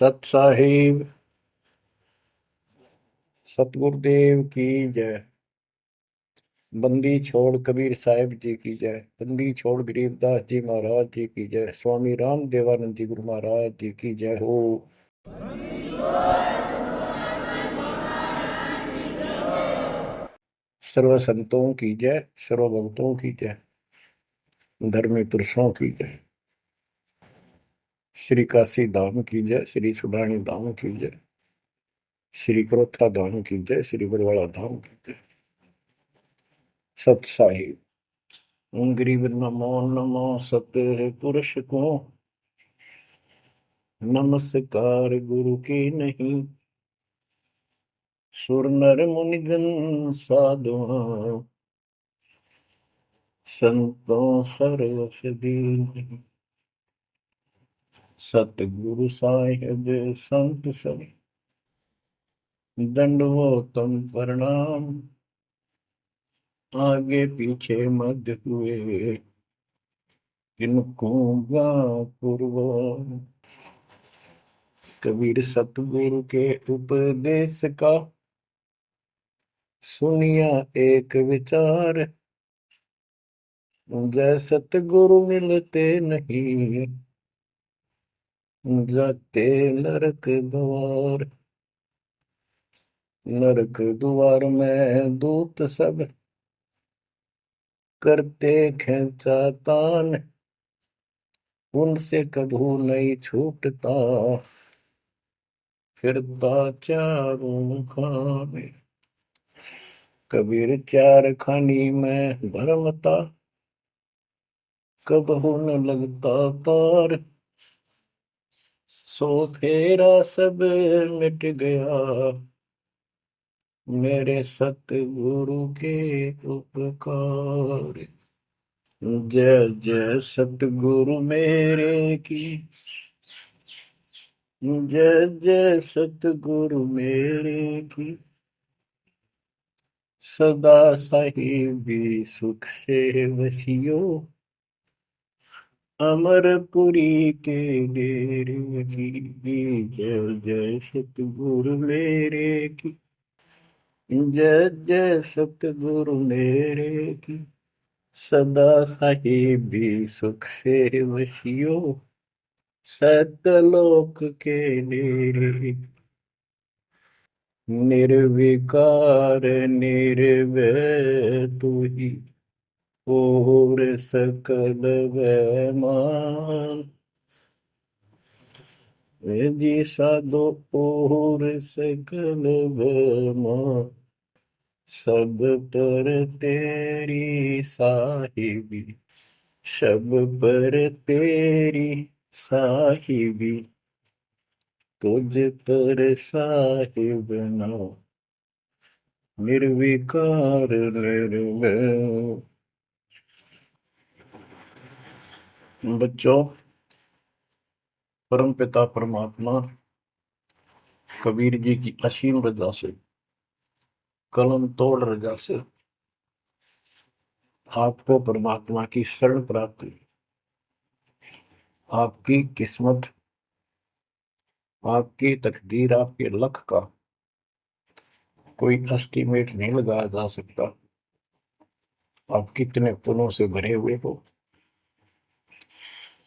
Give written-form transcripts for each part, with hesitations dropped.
सत साहिब सतगुरुदेव की जय। बंदी छोड़ कबीर साहिब जी की जय। बंदी छोड़ गरीबदास जी महाराज जी की जय। स्वामी राम देवानंद जी गुरु महाराज जी की जय हो। सर्व संतों की जय, सर्व भक्तों की जय, धर्मी पुरुषों की जय। श्री काशी धाम की जय, श्री सुडानी धाम की जय, श्री क्रोथा धाम की जय, श्री बरवाड़ा धाम की जय। सत साहिब गरीब नमो नमो सत पुरुष को नमस्कार गुरु की नहीं। सुर नर मुनिगण साधुआ संतों सर्वस दीन। सतगुरु साहिब संत सब दंडवतम प्रणाम। आगे पीछे मध्य हुए किनको पूर्व। कबीर सतगुरु के उपदेश का सुनिया एक विचार। जय सतगुरु मिलते नहीं जाते नरक द्वार। नरक द्वार में दूत सब करते खेचातान। उनसे कभू नहीं छूटता फिरता चारों खाने। कबीर चार खानी में भरमता कबहू न लगता पार। सो फेरा सब मिट गया मेरे सतगुरु के उपकार। जय जय सतगुरु मेरे की जय जय सतगुरु मेरे की। सदा साहिबी सुख से वसियो अमरपुरी के डेरे की। जय जय सतगुरु मेरे की जय जय सतगुरु मेरे की। सदा साहिबी सुख से वसियो सतलोक के डेरे। निर्विकार निर्भय तू ही और सकल वैमान। वेदी साधो और सकल वैमान। सब पर तेरी साहिबी सब पर तेरी साहिबी। तुझ पर साहिब नाम निर्विकार निर्भय। बच्चों, परम पिता परमात्मा कबीर जी की असीम रजा से कलम तोड़ रजा से आपको परमात्मा की शरण प्राप्त हुई। आपकी किस्मत, आपकी तकदीर, आपके लक का कोई एस्टीमेट नहीं लगाया जा सकता। आप कितने पुण्यों से भरे हुए हो।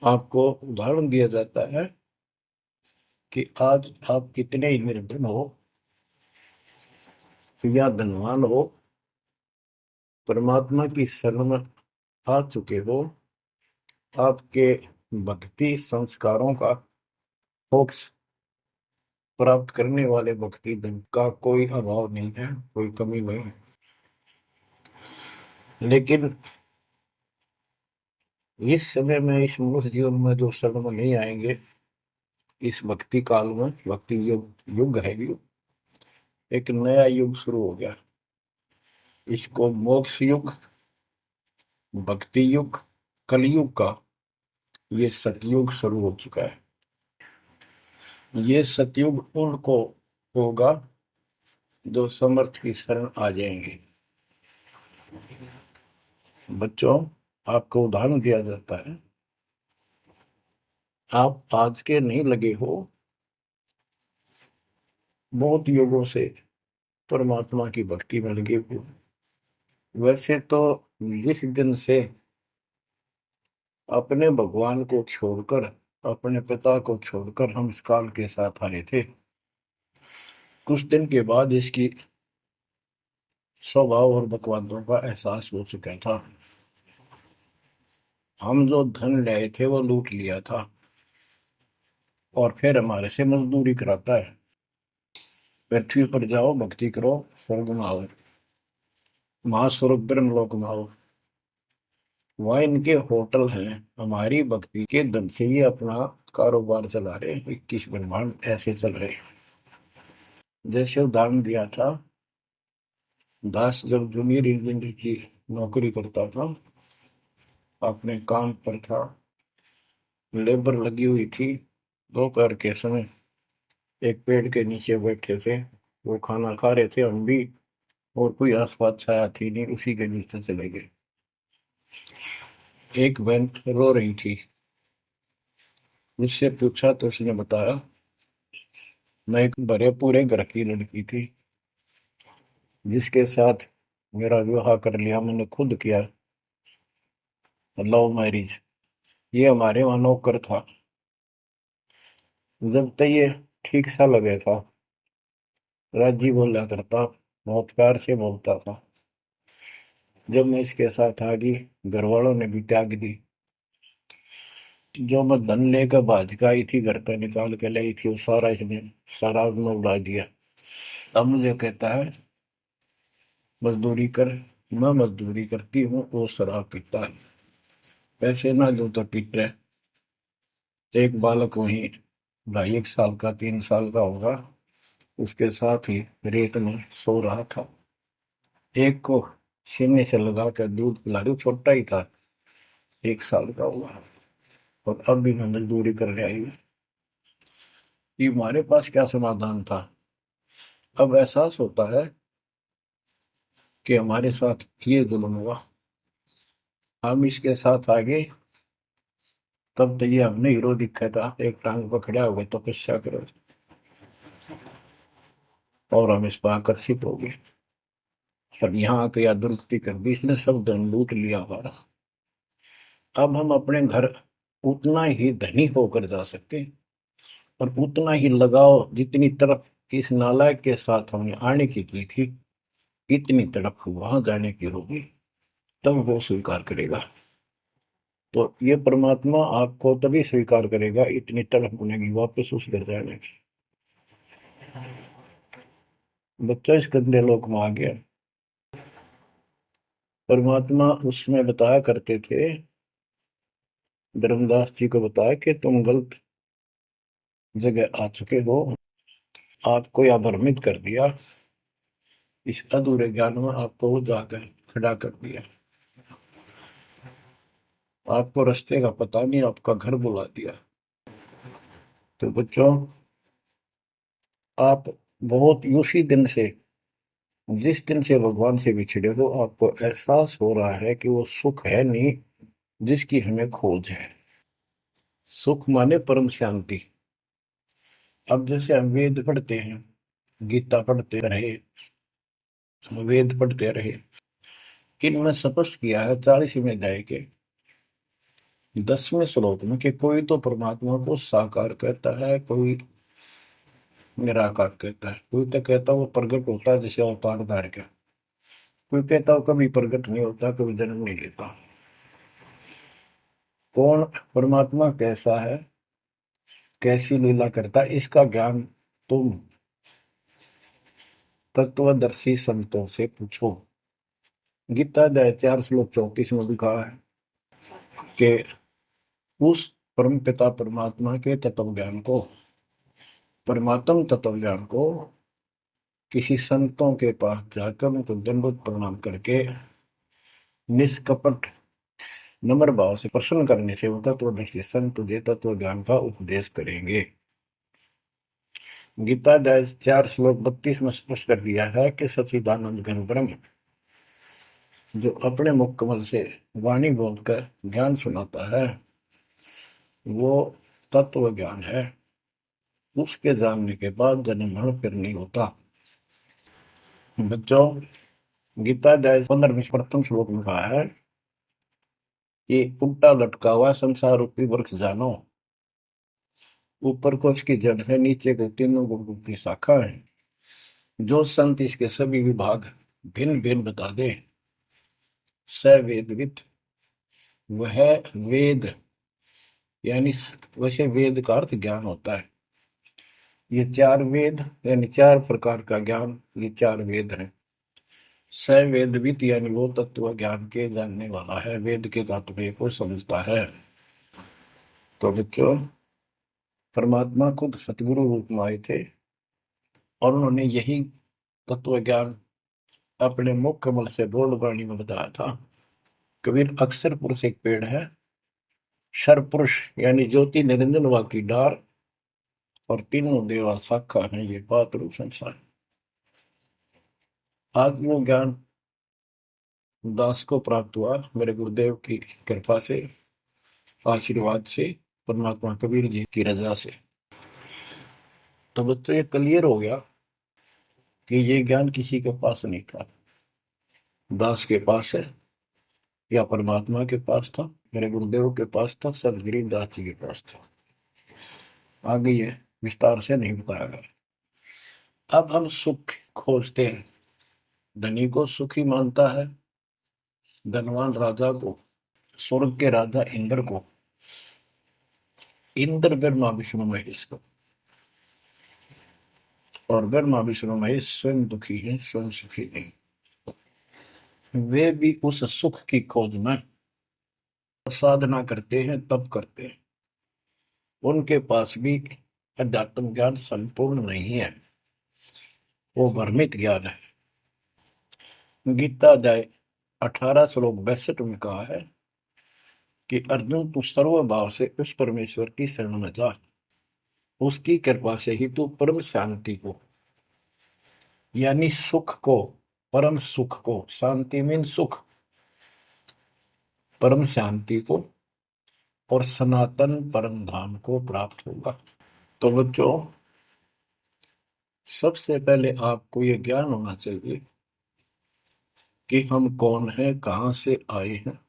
आपको उदाहरण दिया जाता है कि आज आप कितने ही निर्धन हो या धनवान हो, परमात्मा की शरण में आ चुके हो। आपके भक्ति संस्कारों का मोक्ष प्राप्त करने वाले भक्ति धन का कोई अभाव नहीं है, कोई कमी नहीं है। लेकिन इस समय में, इस मनुष्य जीवन में जो शरण में नहीं आएंगे, इस भक्ति काल में, भक्ति युग है, एक नया युग शुरू हो गया। इसको मोक्ष युग, भक्ति युग, कलयुग का ये सतयुग शुरू हो चुका है। ये सतयुग उनको होगा जो समर्थ की शरण आ जाएंगे। बच्चों, आपको उदाहरण दिया जाता है, आप आज के नहीं लगे हो, बहुत युगों से परमात्मा की भक्ति में लगे हुए। वैसे तो जिस दिन से अपने भगवान को छोड़कर, अपने पिता को छोड़कर हम इस काल के साथ आए थे, कुछ दिन के बाद इसकी स्वभाव और बकवादों का एहसास हो चुका था। हम जो धन लाए थे वो लूट लिया था और फिर हमारे से मजदूरी कराता है। पृथ्वी पर जाओ, भक्ति करो, स्वर्ग में आओ, महास्वर्ग ब्रह्मलोक में आओ। वहाँ इनके होटल हैं, हमारी भक्ति के धन से ही अपना कारोबार चला रहे। 21 ब्रह्मांड ऐसे चल रहे। जैसे उदाहरण दिया था, दास जब जूनियर इंजीनियर की नौकरी करता था, अपने काम पर था, लेबर लगी हुई थी, दोपहर के समय एक पेड़ के नीचे बैठे थे, वो खाना खा रहे थे, हम भी, और कोई आसपास छाया थी नहीं, उसी के नीचे चले गए। एक बहन रो रही थी, मुझसे पूछा तो उसने बताया, मैं एक भरे पूरे घर की लड़की थी जिसके साथ मेरा विवाह कर लिया, मैंने खुद किया, लव मैरिज। ये हमारे वहां नौकर था। जब तक ये ठीक सा लगे था, राजी बोला करता, बहुत प्यार से बोलता था। जब मैं इसके साथ आ गई, घर वालों ने भी त्याग दी। जो मैं धन लेकर भाज का आई थी, घर पर निकाल के लाई थी, वो सारा इसने सारा उसने उड़ा दिया। अब मुझे कहता है मजदूरी कर। मैं मजदूरी करती हूँ, वो शराब पीता है। पैसे ना दूं तो पीट रहे। एक बालक वहीं 2.5 साल का, 3 साल का होगा, उसके साथ ही रेत में सो रहा था। एक को सीने से लगा कर दूध पिला रही, छोटा ही था, 1 साल का हुआ, और अब भी मैं मजदूरी करने आई हूँ। ये हमारे पास क्या समाधान था? अब एहसास होता है कि हमारे साथ ये जुल्म हुआ, हम इसके साथ आगे। तब तो ये हमने हीरो दिखा था, एक टांग पकड़ा हुआ तपस्या करो, और हम इस पर आकर्षित हो गए। और यहाँ आके या दुरुक्ति कर दी, इसने सब धन लूट लिया हमारा। अब हम अपने घर उतना ही धनी होकर जा सकते हैं, और उतना ही लगाव जितनी तरफ इस नालायक के साथ हमने आने की थी, इतनी तरफ वहां जाने की होगी, तब वो स्वीकार करेगा। तो ये परमात्मा आपको तभी स्वीकार करेगा, इतनी तरफ बनेगी वापस उस घर जाने की। बच्चा इस गंदे लोक में आ गया। परमात्मा उसमें बताया करते थे, धर्मदास जी को बताया कि तुम गलत जगह आ चुके हो, आपको या भ्रमित कर दिया, इस अधूरे ज्ञान में आपको वो जाकर खड़ा कर दिया। आपको रास्ते का पता नहीं, आपका घर बुला दिया। तो बच्चों, आप बहुत उसी दिन से, जिस दिन से भगवान से बिछड़े हो, आपको एहसास हो रहा है कि वो सुख है नहीं जिसकी हमें खोज है। सुख माने परम शांति। अब जैसे हम वेद पढ़ते हैं, गीता पढ़ते रहे, वेद पढ़ते रहे, इनमें स्पष्ट किया है 40वें अध्याय के 10वें श्लोक में कि कोई तो परमात्मा को साकार कहता है, कोई निराकार कहता है, कोई तो कहता है वो प्रकट होता है जैसे अवतार धार का, कोई कहता है कभी प्रकट नहीं होता, कभी जन्म नहीं लेता। कौन परमात्मा कैसा है, कैसी लीला करता है, इसका ज्ञान तुम तत्वदर्शी संतों से पूछो। गीता अध्याय 4 श्लोक 34 में लिखा है कि उस परम पिता परमात्मा के तत्व ज्ञान को, परमात्म तत्व ज्ञान को किसी संतों के पास जाकर उनको दंडवत प्रणाम करके निष्कपट नम्र भाव से प्रसन्न करने से वो तत्वदर्शी संत तुझे तत्व ज्ञान का उपदेश करेंगे। गीता अध्याय 4 श्लोक 32 में स्पष्ट कर दिया है कि सच्चिदानंद घन ब्रह्म जो अपने मुख कमल से वाणी बोलकर ज्ञान सुनाता है, वो तत्व ज्ञान है। उसके जानने के बाद जन्म मरण फिर नहीं होता। बच्चों, गीता अध्याय 15 में प्रथम श्लोक में कहा है कि उल्टा लटका हुआ संसार रूपी वृक्ष जानो, ऊपर को इसकी जड़ है, नीचे को तीनों गुण की शाखा है। जो संत इसके सभी विभाग भिन्न भिन्न बता दे, स वेदविद, वह वेद, यानी वैसे वेद का अर्थ ज्ञान होता है। ये चार वेद यानी चार प्रकार का ज्ञान, ये चार वेद हैं। स वेदविद यानी वो तत्व ज्ञान के जानने वाला है, वेद के तात्पर्य को समझता है। तो बच्चों, परमात्मा खुद सतगुरु रूप में आए थे और उन्होंने यही तत्व ज्ञान अपने मुख कमल से बोल वाणी में बताया था। कबीर अक्षर पुरुष एक पेड़ है, शर पुरुष यानी ज्योति निरंजन वा की डार, और तीनों देवा शाखा है, ये बात रूप संसार। आज वो ज्ञान दास को प्राप्त हुआ मेरे गुरुदेव की कृपा से, आशीर्वाद से, परमात्मा कबीर जी की रजा से। तो बच्चों, ये क्लियर हो गया कि ये ज्ञान किसी के पास नहीं था, दास के पास है या परमात्मा के पास था, मेरे गुरुदेव के पास था, सदगिरी दास जी के पास था। आगे ये विस्तार से नहीं बताया गया। अब हम सुख खोजते हैं। धनी को सुखी मानता है, धनवान राजा को, स्वर्ग के राजा इंद्र को, इंद्र ब्रह्मा विष्णु महेश को, और ब्रह्मा विष्णु महेश स्वयं दुखी है, स्वयं सुखी नहीं। वे भी उस सुख की खोज में साधना करते हैं, तप करते हैं। उनके पास भी अध्यात्म ज्ञान संपूर्ण नहीं है, वो भ्रमित ज्ञान है। गीता अध्याय 18 श्लोक 62 में कहा है कि अर्जुन, तू सर्व भाव से उस परमेश्वर की शरण में जा, उसकी कृपा से ही तू परम शांति को, यानी सुख को, परम सुख को, शांति मीन सुख, परम शांति को और सनातन परम धाम को प्राप्त होगा। तो बच्चों, सबसे पहले आपको यह ज्ञान होना चाहिए कि हम कौन हैं, कहां से आए हैं,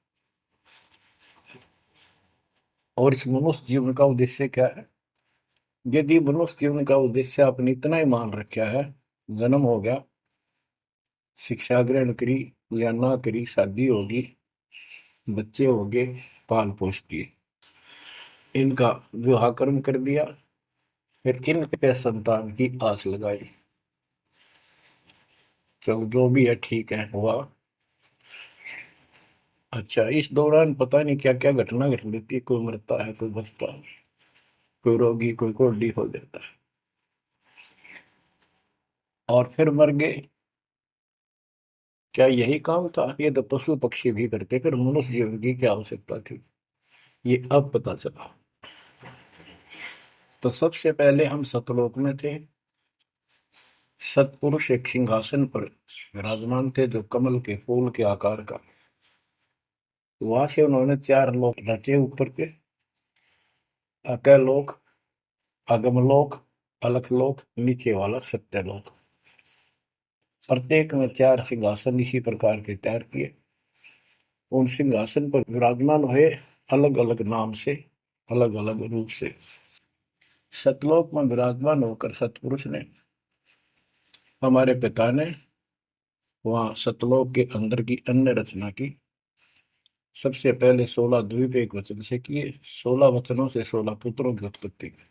और इस मनुष्य जीवन का उद्देश्य क्या है। यदि मनुष्य जीवन का उद्देश्य आपने इतना ही मान रखा है, जन्म हो गया, शिक्षा ग्रहण करी या ना करी, शादी होगी, बच्चे हो गए, पाल पोस दिए, इनका विवाह कर्म कर दिया, फिर इनके संतान की आस लगाई, चलो जो भी है ठीक है, हुआ। अच्छा, इस दौरान पता नहीं क्या क्या घटना घट लेती है, कोई मरता है, कोई बचता है, कोई रोगी, कोई कोल्डी हो जाता है, और फिर मर गए। क्या यही काम था? ये तो पशु पक्षी भी करते, फिर मनुष्य जीवन की क्या आवश्यकता थी, ये अब पता चला। तो सबसे पहले हम सतलोक में थे, सतपुरुष एक सिंहासन पर विराजमान थे जो कमल के फूल के आकार का। वहां से उन्होंने चार लोक रचे ऊपर के, अकलोक, अगमलोक, अलखलोक, नीचे वाला सत्यलोक। प्रत्येक में चार सिंहासन इसी प्रकार के तैयार किए। उन सिंहासन पर विराजमान हुए अलग अलग नाम से, अलग अलग रूप से। सतलोक में विराजमान होकर सतपुरुष ने, हमारे पिता ने, वहां सतलोक के अंदर की अन्य रचना की। सबसे पहले 16 द्वीप एक वचन से किए, 16 वचनों से 16 पुत्रों की उत्पत्ति की।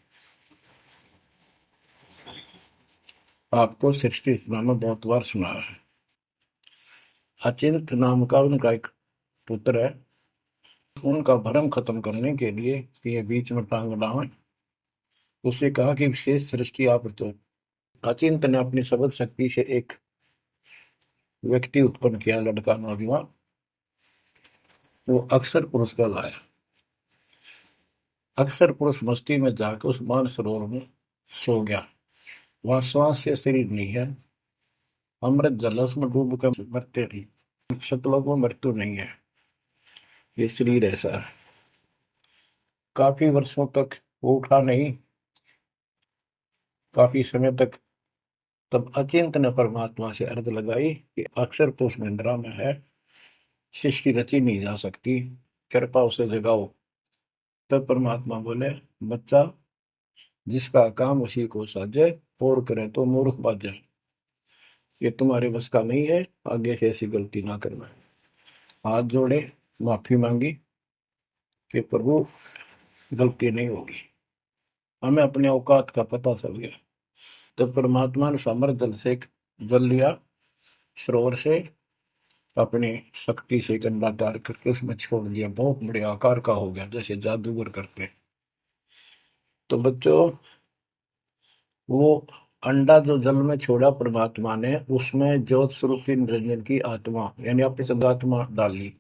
आपको सृष्टि में बहुत बार सुना है। अचिंत नाम का उनका एक पुत्र है, उनका भ्रम खत्म करने के लिए ये बीच में टांग डालें, उसे कहा कि विशेष सृष्टि आप तो। अचिंत ने अपनी शब्द शक्ति से एक व्यक्ति उत्पन्न किया, लड़का नौजवान, वो अक्षर पुरुष का लाया। अक्षर पुरुष मस्ती में जाकर उस मान सरोवर में सो गया। वहां श्वास से शरीर नहीं है, अमृत जल उसमें डूब कर मरते नहीं, सतलोक में मृत्यु नहीं है, ये शरीर ऐसा है। काफी वर्षों तक वो उठा नहीं, काफी समय तक। तब अचिंत ने परमात्मा से अर्ज लगाई कि अक्षर तो उस निद्रा में है, सृष्टि रची नहीं जा सकती, कृपा उसे जगाओ। तब परमात्मा बोले, बच्चा, जिसका काम उसी को साजे, और करे तो मूर्ख बाजे। ये तुम्हारे बस का नहीं है, आगे से ऐसी गलती ना करना। हाथ जोड़े, माफी मांगी कि प्रभु गलती नहीं होगी, हमें अपने औकात का पता चल गया। तब परमात्मा ने समर जल से जल लिया, सरोवर से, अपनी शक्ति से गंदा तैयार करके उसमें छोड़ दिया। बहुत बड़े आकार का हो गया, जैसे जादूगर करते। तो बच्चों, वो अंडा जो जल में छोड़ा परमात्मा ने, उसमें ज्योत स्वरूपी निरंजन की आत्मा यानी अपनी संगात्मा डाली।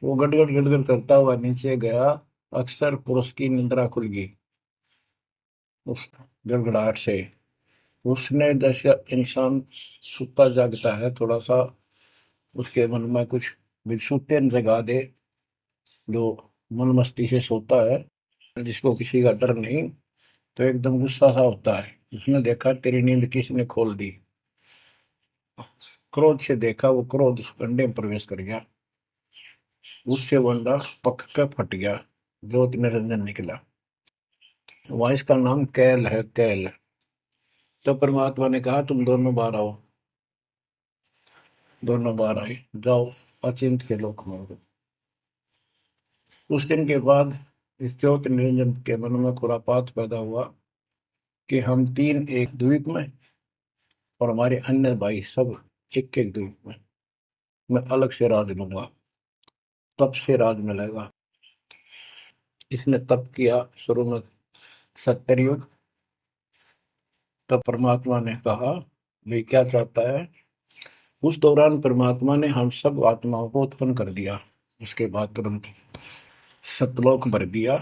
वो गड़गड़ गड़गड़ करता हुआ नीचे गया। अक्सर पुरुष की निद्रा खुल गई उस गड़गड़ाहट से। उसने, जैसे इंसान सुता जागता है, थोड़ा सा उसके मन में कुछ विक्षुप्त जगा दे, जो मन मस्ती से सोता है, जिसको किसी का डर नहीं, तो एकदम गुस्सा सा होता है। उसने देखा तेरी नींद किसने खोल दी। क्रोध से देखा, वो क्रोध उस अंडे में प्रवेश कर गया। उससे वो अंडा पक कर फट गया, ज्योत निरंजन निकला। वहां इसका नाम कैल है, कैल। तो परमात्मा ने कहा, तुम दोनों बाहर आओ। दोनों बाहर आए, जाओ अचिंत के लोक में। उस दिन के बाद इस ज्योति निरंजन के मन में खुरापात पैदा हुआ कि हम तीन एक द्वीप में, और हमारे अन्य भाई सब एक एक द्वीप में। मैं अलग से राज लूंगा, तप से राज मिलेगा। इसने तप किया शुरू में, सत्तर युग। तब परमात्मा ने कहा, भाई क्या चाहता है। उस दौरान परमात्मा ने हम सब आत्माओं को उत्पन्न कर दिया। उसके बाद तुरंत सतलोक भर दिया।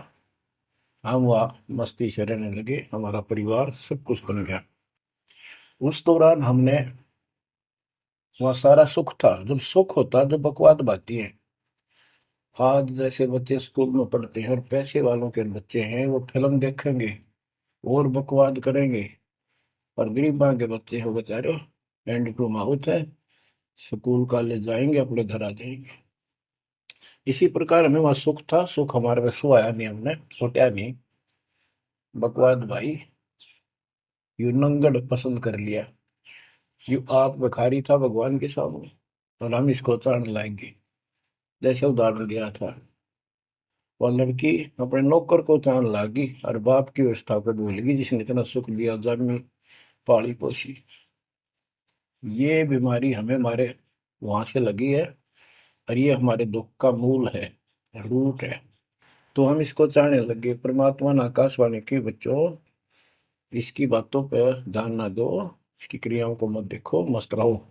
हम वहाँ मस्ती से रहने लगे, हमारा परिवार सब कुछ बन गया। उस दौरान हमने, वहाँ सारा सुख था। जब सुख होता जब बकवाद बाती है। आज जैसे बच्चे स्कूल में पढ़ते हैं और पैसे वालों के बच्चे हैं, वो फिल्म देखेंगे और बकवाद करेंगे। और गरीबां के बच्चे हो बेचारे, एंड टू माउथ है, स्कूल कॉलेज जाएंगे, अपने घर आ जाएंगे। इसी प्रकार हमें वहाँ सुख था। सुख हमारे में सोया नहीं, हमने छोटा नहीं। बकवाद भाई, यू नंगड़ पसंद कर लिया। यू आप भिखारी था भगवान के सामने, और हम इसको चाण लाएंगे। जैसे उदाहरण दिया था, वह लड़की अपने नौकर को चाण लागी और बाप की व्यवस्था को भूलेगी, जिसने इतना सुख दिया, जन्मी पाली पोसी। ये बीमारी हमें हमारे वहां से लगी है, और ये हमारे दुख का मूल है, रूट है। तो हम इसको चाहने लगे। परमात्मा ने आकाशवाणी की, बच्चों इसकी बातों पर ध्यान ना दो, इसकी क्रियाओं को मत देखो, मस्त रहो,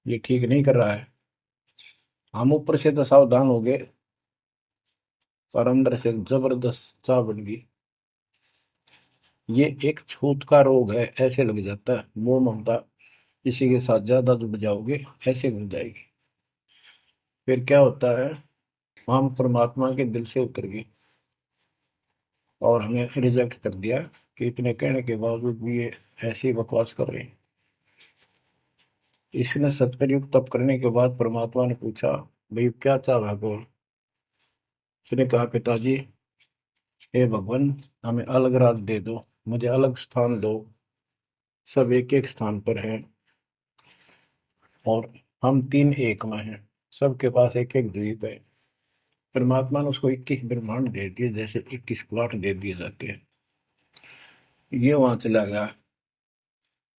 ये ठीक नहीं कर रहा है। हम ऊपर से तो सावधान हो गए, और अंदर से जबरदस्त चाह बन गई। ये एक छूत का रोग है, ऐसे लग जाता है। मोह ममता किसी के साथ ज्यादा जुड़ जाओगे, ऐसे बन जाएगी। फिर क्या होता है, हम परमात्मा के दिल से उतर गए, और हमें रिजेक्ट कर दिया कि इतने कहने के बावजूद भी ये ऐसी बकवास कर रहे हैं। इसने सत्कर्युग तप करने के बाद परमात्मा ने पूछा, भाई क्या चाह रहा है, बोल। उसने कहा, पिताजी, हे भगवान, हमें अलग राज दे दो, मुझे अलग स्थान दो। सब एक एक स्थान पर हैं, और हम तीन एक में हैं। सबके पास एक एक द्वीप है। परमात्मा ने उसको 21 ब्रह्मांड दे दिए, जैसे 21 प्लॉट दे दिए जाते हैं। ये वहां चला गया।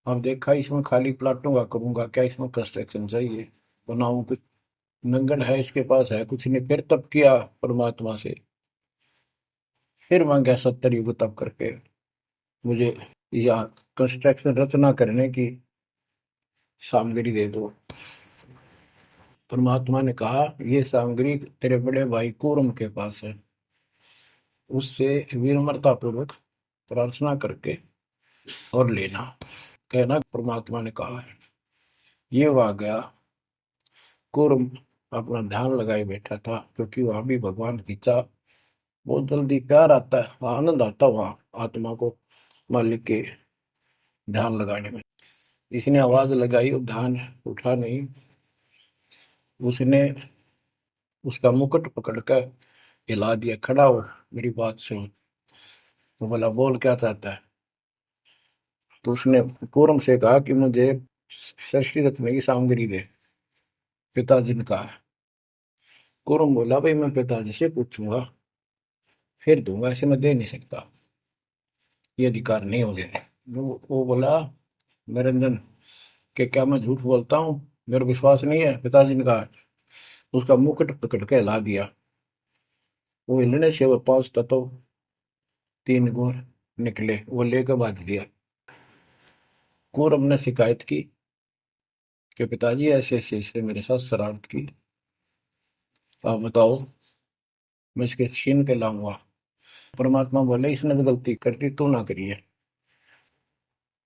अब देखा, इसमें खाली प्लाटों का करूंगा क्या, इसमें कंस्ट्रक्शन चाहिए, बनाऊं कुछ। नंगन है, इसके पास है कुछ नहीं। फिर तब किया परमात्मा से, फिर मांगा 70 युग तप करके, मुझे यहाँ कंस्ट्रक्शन रचना करने की सामग्री दे दो। परमात्मा ने कहा, ये सामग्री तेरे बड़े भाई कूर्म के पास है, उससे विनम्रता पूर्वक प्रार्थना करके और लेना, कहना परमात्मा ने कहा है। ये वहां गया। कूर्म अपना ध्यान लगाए बैठा था, क्योंकि वहां भी भगवान की चाह, बहुत जल्दी प्यार आता है, आनंद आता है वहां आत्मा को। मालिक के ध्यान लगाने में। इसने आवाज लगाई और ध्यान उठा नहीं। उसने उसका मुकुट पकड़ कर हिला दिया, खड़ा हो मेरी बात सुन। तो बोला बोल क्या चाहता है। तो उसने पूरम से कहा कि मुझे षष्ठी रत्न की सामग्री दे, पिताजी ने कहा। पूरम बोला भाई मैं पिताजी से पूछूंगा फिर दूंगा, ऐसे मैं दे नहीं सकता, ये अधिकार नहीं हो गया। वो बोला निरंजन कि क्या मैं झूठ बोलता हूँ, मेरा विश्वास नहीं है। पिताजी ने कहा। उसका मुकुट पकड़ के हिला दिया। वो हिलने से वो 5 तत्व 3 गुण निकले, वो लेकर बांध दिया। कौरव ने शिकायत की कि पिताजी ऐसे ऐसे इसने मेरे साथ शरारत की, आप बताओ मैं इसके छीन के लाऊंगा। परमात्मा बोले इसने तो गलती कर दी, तू ना करिए।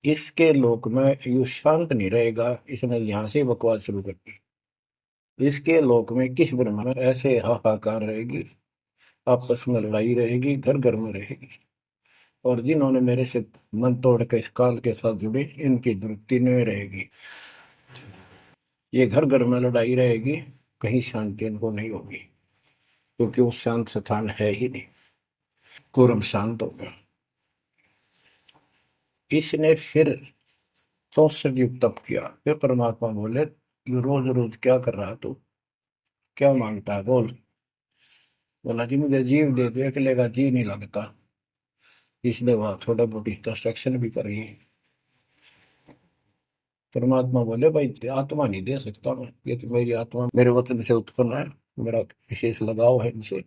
इसके लोक में यू शांत नहीं रहेगा, इसने यहां से बकवास शुरू कर दी। इसके लोक में किस ब्रह्म में ऐसे हाहाकार रहेगी, आपस में लड़ाई रहेगी, घर घर में रहेगी। और जिन्होंने मेरे से मन तोड़ के इस काल के साथ जुड़े, इनकी दुरुक्ति नहीं रहेगी। ये घर घर में लड़ाई रहेगी, कहीं शांति इनको नहीं होगी, क्योंकि वो शांत स्थान है ही नहीं। कुरम शांत हो गया। इसने फिर 64 युग तप किया। फिर परमात्मा बोले ये रोज रोज क्या कर रहा तू, क्या मांगता है बोल। बोला जी मुझे जीव दे दे, अकेले का जी नहीं लगता। इसलिए वहां थोड़ा मोटी कंस्ट्रक्शन भी करी। परमात्मा बोले भाई आत्मा नहीं दे सकता मैं, ये तो मेरी आत्मा मेरे वतन से उत्पन्न है, मेरा विशेष लगाव है इनसे।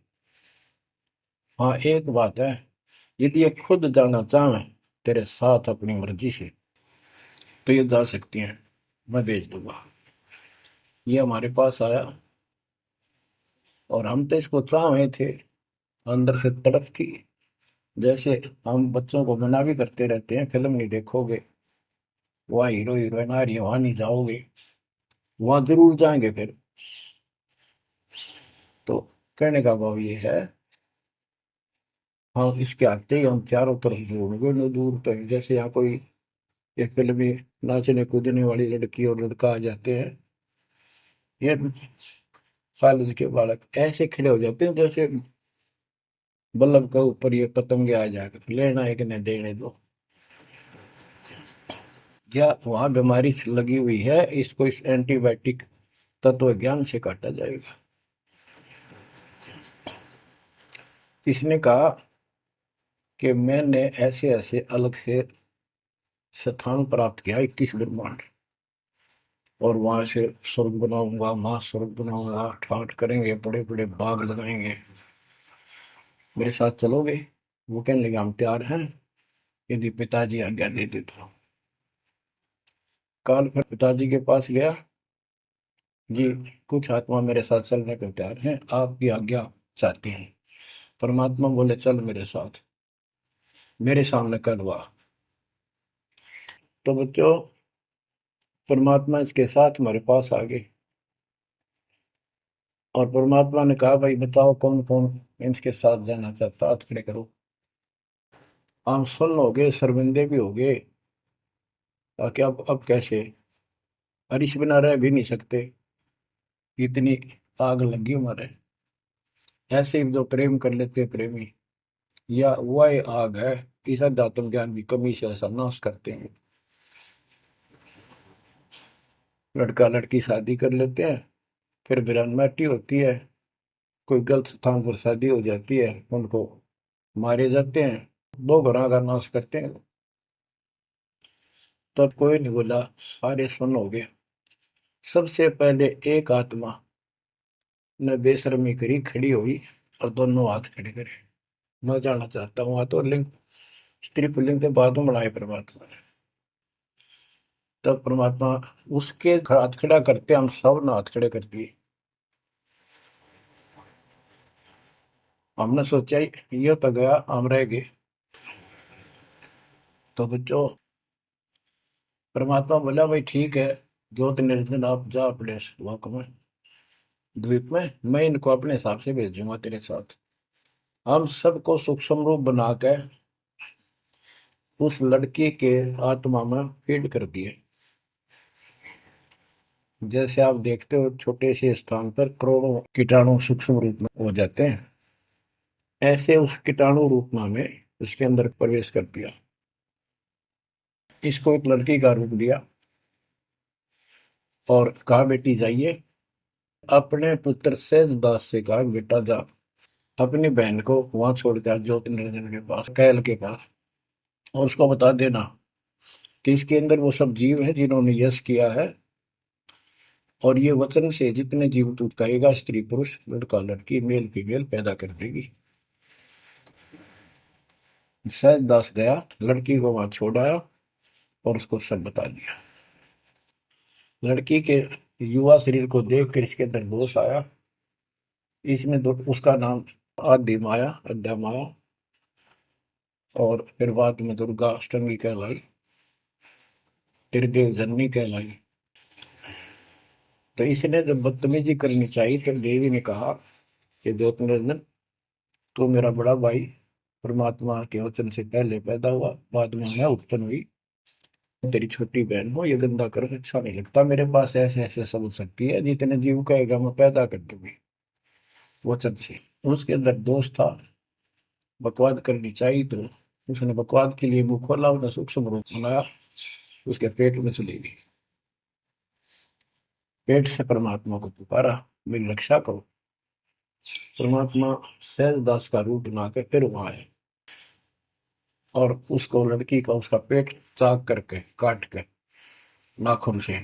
हाँ एक बात है, यदि ये खुद जाना चाहे तेरे साथ अपनी मर्जी से तो ये जा सकती हैं, मैं भेज दूंगा। ये हमारे पास आया और हम तो इसको चाहे थे, अंदर से तड़प थी। जैसे हम बच्चों को मना भी करते रहते हैं, फिल्म नहीं देखोगे, वहाँ हीरो हीरोइन आ रही है वहां नहीं जाओगे, वहां जरूर जाएंगे फिर। तो कहने का भाव ये है, हाँ इसके आते ही हम चारों तरफ ढूंढोगे न दूर तक। जैसे यहाँ कोई एक फिल्म में नाचने कूदने वाली लड़की और लड़का आ जाते हैं, ये कॉलेज के बालक ऐसे खड़े हो जाते हैं जैसे बल्लभ के ऊपर ये पतंगे आ जाकर लेना है कि नहीं देने दो। या वहां बीमारी लगी हुई है, इसको इस एंटीबायोटिक तत्व ज्ञान से काटा जाएगा। इसने कहा कि मैंने ऐसे ऐसे अलग से स्थान प्राप्त किया 21 ब्रह्मांड, और वहां से स्वर्ग बनाऊंगा, महास्वर्ग बनाऊंगा, ठाट करेंगे, बड़े बड़े बाग लगाएंगे, मेरे साथ चलोगे। वो कहने लगे हम तैयार हैं, यदि पिताजी आज्ञा दे दे तो। काल फिर पिताजी के पास गया, जी कुछ आत्मा मेरे साथ चलने को तैयार हैं, आपकी आज्ञा चाहते हैं। परमात्मा बोले चल मेरे साथ, मेरे सामने करवा। तो बच्चों परमात्मा इसके साथ हमारे पास आ गए, और परमात्मा ने कहा भाई बताओ कौन कौन इनके साथ जाना चाहता, हाथ खड़े करो। आम सुन्न हो गए, शर्मिंदे भी हो गए, ताकि अब कैसे, अरिश बिना रह भी नहीं सकते, इतनी आग लगी हमारे। ऐसे ही जो प्रेम कर लेते हैं प्रेमी, या वह आग है, इस अध्यात्म ज्ञान की कमी से ऐसा नाश करते हैं। लड़का लड़की शादी कर लेते हैं, फिर वीरानमाटी होती है, कोई गलत स्थान पर शादी हो जाती है, उनको मारे जाते हैं, 2 घरों का नाश करते हैं। तब कोई नहीं बोला, सारे सुन हो गए। सबसे पहले एक आत्मा ने बेशर्मी करी, खड़ी हुई और दोनों हाथ खड़े करे, मैं जाना चाहता हूँ। हाथ और लिंग स्त्री पुल्लिंग के बाद में बनाए परमात्मा ने। तब परमात्मा उसके हाथ खड़ा करते हम सब ने हाथ खड़े कर दिए। हमने सोचा ये तो गया, हम रह गए। तो बच्चों परमात्मा बोला भाई ठीक है, ज्योत निरंजन आप जा अपने लोक में, द्वीप में, मैं इनको अपने हिसाब से भेजूंगा तेरे साथ। हम सबको सूक्ष्म रूप बना के उस लड़की के आत्मा में फीड कर दिए। जैसे आप देखते हो छोटे से स्थान पर करोड़ों कीटाणु सूक्ष्म रूप में हो जाते हैं, ऐसे उस कीटाणु रूप में उसके अंदर प्रवेश कर दिया। इसको एक लड़की का रूप दिया और कहा, बेटी जाइए, अपने पुत्र सहजदास से कहा, बेटा जा अपनी बहन को वहां छोड़ के ज्योति निरंजन के पास, कैल के पास, और उसको बता देना कि इसके अंदर वो सब जीव है जिन्होंने यश किया है, और ये वचन से जितने जीव तू कहेगा, स्त्री पुरुष लड़का लड़की मेल फीमेल पैदा कर देगी। सहजदास गया, लड़की को वहां छोड़ आया और उसको सब बता दिया। लड़की के युवा शरीर को देख कर इसके अंदर दोष आया। इसमें उसका नाम आदि माया, अद्या माया, और फिर बाद में दुर्गा अष्टमी कहलाई, त्रिदेव जननी कहलाई। तो इसने जब बदतमीजी करनी चाहिए तो देवी ने कहा कि ज्योतिर्नंदन, तू मेरा बड़ा भाई परमात्मा के वचन से पहले पैदा हुआ, बाद में मैं उत्पन्न हुई, तेरी छोटी बहन हो, ये गंदा कर अच्छा नहीं लगता, मेरे पास ऐसे ऐसे समझ सकती है, जितने जीव कहेगा मैं पैदा कर दूंगी वचन से। उसके अंदर दोष था, बकवाद करनी चाहिए, तो उसने बकवाद के लिए मुंह खोला, उसने सूक्ष्म रूप बनाया, उसके पेट में चली गई। पेट से परमात्मा को पुकारा, मेरी रक्षा करो। परमात्मा सहजदास का रूप बना के फिर वहां आए और उसको लड़की का उसका पेट चाक करके काट के नाखून से,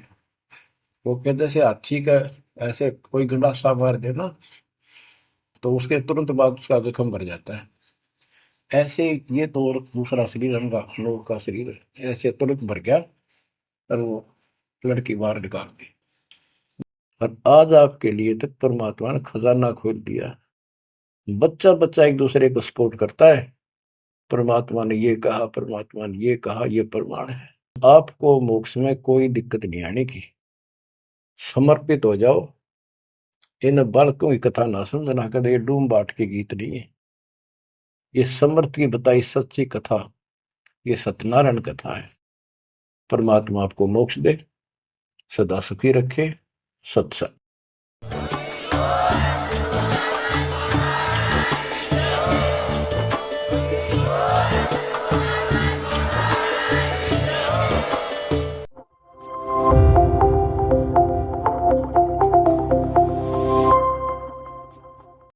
वो कहते से हाथी का ऐसे कोई गंडासा मार देना तो उसके तुरंत बाद उसका जख्म भर जाता है, ऐसे ये तो और दूसरा शरीर हमारा लोग का शरीर ऐसे तुरंत भर गया और वो लड़की बाहर निकाल दी। और आज आपके लिए तक परमात्मा ने खजाना खोल दिया। बच्चा बच्चा एक दूसरे को सपोर्ट करता है, परमात्मा ने ये कहा, परमात्मा ने ये कहा, ये प्रमाण है। आपको मोक्ष में कोई दिक्कत नहीं आने की। समर्पित हो जाओ। इन बालकों की कथा ना समझना कदे, ये डूम बाट के गीत नहीं है, ये समर्थ की बताई सच्ची कथा, ये सत्यनारायण कथा है। परमात्मा आपको मोक्ष दे, सदा सुखी रखे। सत्संग।